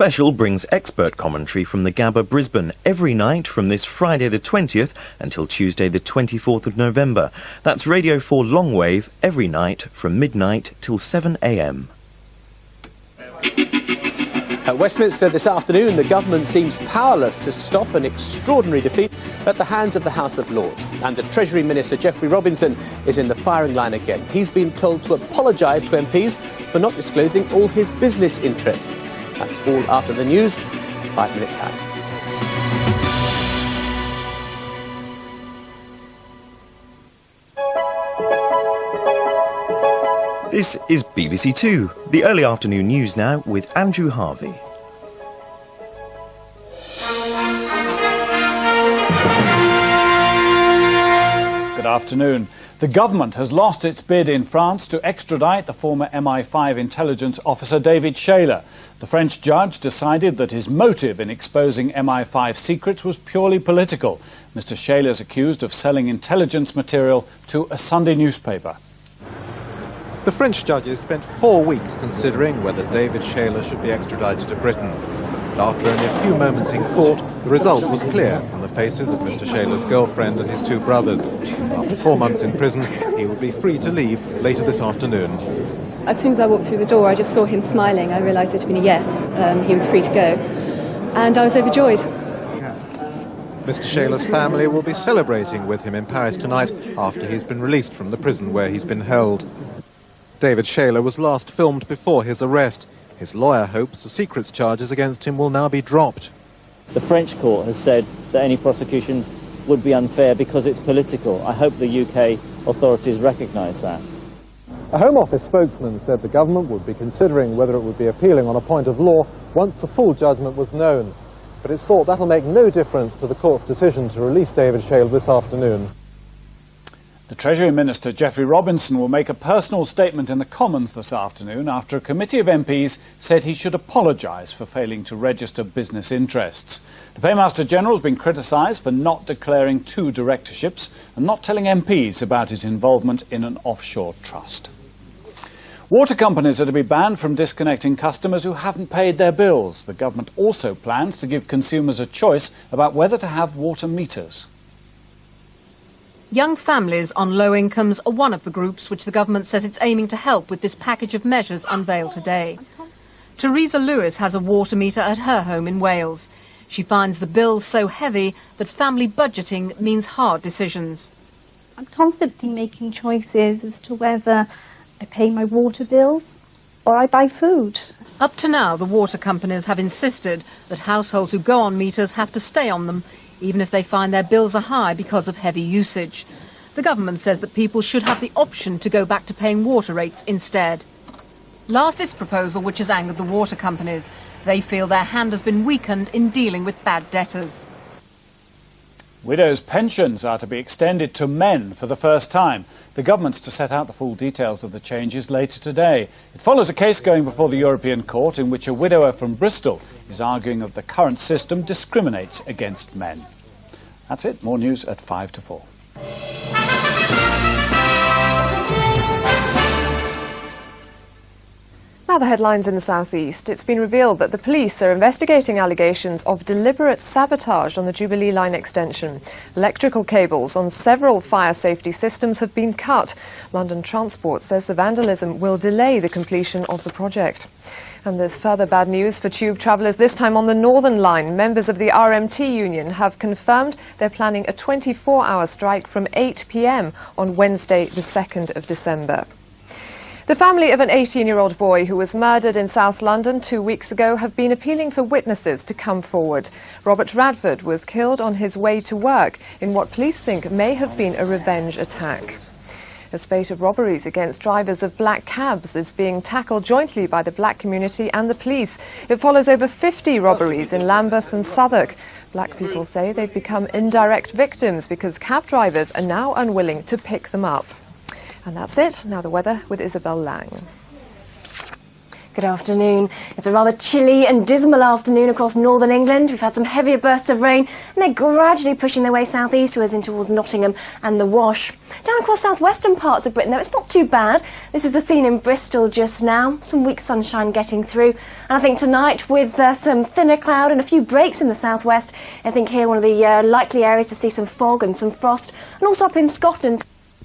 Special brings expert commentary from the Gabba Brisbane every night from this Friday the 20th until Tuesday the 24th of November. That's Radio 4 Longwave every night from midnight till 7 a.m. At Westminster this afternoon, the government seems powerless to stop an extraordinary defeat at the hands of the House of Lords. And the Treasury Minister, Geoffrey Robinson, is in the firing line again. He's been told to apologise to MPs for not disclosing all his business interests. That's all after the news, 5 minutes time. This is BBC Two, the early afternoon news now with Andrew Harvey. Good afternoon. The government has lost its bid in France to extradite the former MI5 intelligence officer David Shayler. The French judge decided that his motive in exposing MI5 secrets was purely political. Mr. Shayler is accused of selling intelligence material to a Sunday newspaper. The French judges spent 4 weeks considering whether David Shayler should be extradited to Britain. But after only a few moments in court, the result was clear on the faces of Mr. Shayler's girlfriend and his 2 brothers. After 4 months in prison, he would be free to leave later this afternoon. As soon as I walked through the door, I just saw him smiling. I realised it had been a yes. He was free to go. And I was overjoyed. Mr. Shayler's family will be celebrating with him in Paris tonight after he's been released from the prison where he's been held. David Shayler was last filmed before his arrest. His lawyer hopes the secrets charges against him will now be dropped. The French court has said that any prosecution would be unfair because it's political. I hope the UK authorities recognise that. A Home Office spokesman said the government would be considering whether it would be appealing on a point of law once the full judgment was known. But it's thought that'll make no difference to the court's decision to release David Shayler this afternoon. The Treasury Minister, Geoffrey Robinson, will make a personal statement in the Commons this afternoon after a committee of MPs said he should apologise for failing to register business interests. The Paymaster General has been criticised for not declaring 2 directorships and not telling MPs about his involvement in an offshore trust. Water companies are to be banned from disconnecting customers who haven't paid their bills. The government also plans to give consumers a choice about whether to have water meters. Young families on low incomes are one of the groups which the government says it's aiming to help with this package of measures unveiled today. Teresa Lewis has a water meter at her home in Wales. She finds the bills so heavy that family budgeting means hard decisions. I'm constantly making choices as to whether I pay my water bills or I buy food. Up to now, the water companies have insisted that households who go on meters have to stay on them, even if they find their bills are high because of heavy usage. The government says that people should have the option to go back to paying water rates instead. Last, this proposal which has angered the water companies. They feel their hand has been weakened in dealing with bad debtors. Widows' pensions are to be extended to men for the first time. The government's to set out the full details of the changes later today. It follows a case going before the European Court in which a widower from Bristol is arguing that the current system discriminates against men. That's it. More news at 5 to 4. Now the headlines in the southeast. It's been revealed that the police are investigating allegations of deliberate sabotage on the Jubilee Line extension. Electrical cables on several fire safety systems have been cut. London Transport says the vandalism will delay the completion of the project. And there's further bad news for tube travellers, this time on the Northern Line. Members of the RMT union have confirmed they're planning a 24-hour strike from 8 p.m. on Wednesday the 2nd of December. The family of an 18-year-old boy who was murdered in South London 2 weeks ago have been appealing for witnesses to come forward. Robert Radford was killed on his way to work in what police think may have been a revenge attack. A spate of robberies against drivers of black cabs is being tackled jointly by the black community and the police. It follows over 50 robberies in Lambeth and Southwark. Black people say they've become indirect victims because cab drivers are now unwilling to pick them up. And that's it. Now the weather with Isabel Lang. Good afternoon. It's a rather chilly and dismal afternoon across northern England. We've had some heavier bursts of rain and they're gradually pushing their way southeastwards in towards Nottingham and the Wash. Down across southwestern parts of Britain, though, it's not too bad. This is the scene in Bristol just now. Some weak sunshine getting through. And I think tonight, with some thinner cloud and a few breaks in the southwest, I think here one of the likely areas to see some fog and some frost. And also up in Scotland.